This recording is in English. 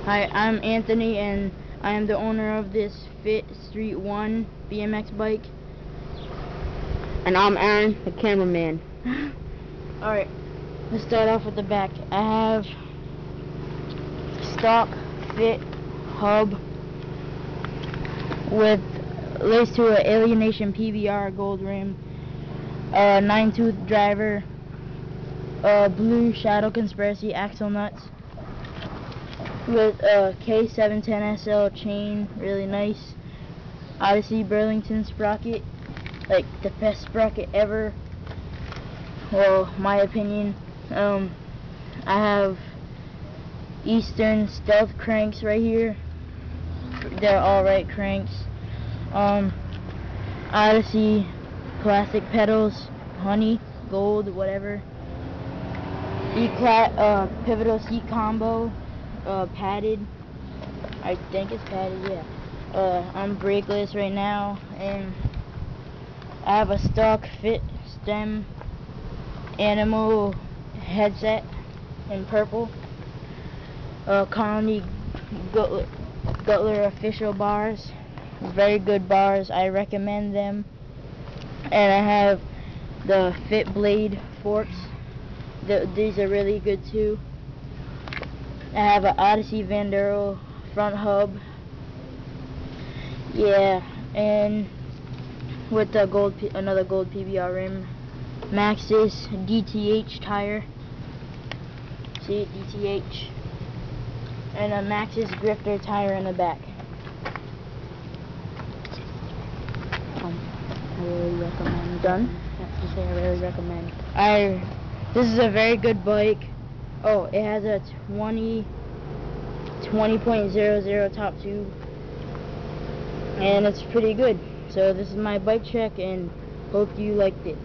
Hi, I'm Anthony, and I am the owner of this Fit Street 1 BMX bike. And I'm Aaron, the cameraman. Alright, let's start off with the back. I have stock Fit hub with laced to an Alienation PBR gold rim, 9-tooth driver, blue Shadow Conspiracy axle nuts, with a K710SL chain, really nice. Odyssey Burlington sprocket, like the best sprocket ever. Well, my opinion. I have Eastern Stealth cranks right here. They're alright cranks. Odyssey plastic pedals, honey, gold, whatever. Pivotal seat combo. Padded. I think it's padded, yeah. I'm brakeless right now, and I have a stock Fit stem animal headset in purple. Colony Gutler official bars, very good bars. I recommend them. And I have the Fit Blade forks. These are really good too. I have an Odyssey Vandero front hub. Yeah, and with the another gold PBR rim. Maxxis DTH tire. See it, DTH. And a Maxxis Grifter tire in the back. I really recommend. Done? Yeah, just say I really recommend. This is a very good bike. Oh, it has a 20.00 top tube, and it's pretty good. So this is my bike check, and hope you liked it.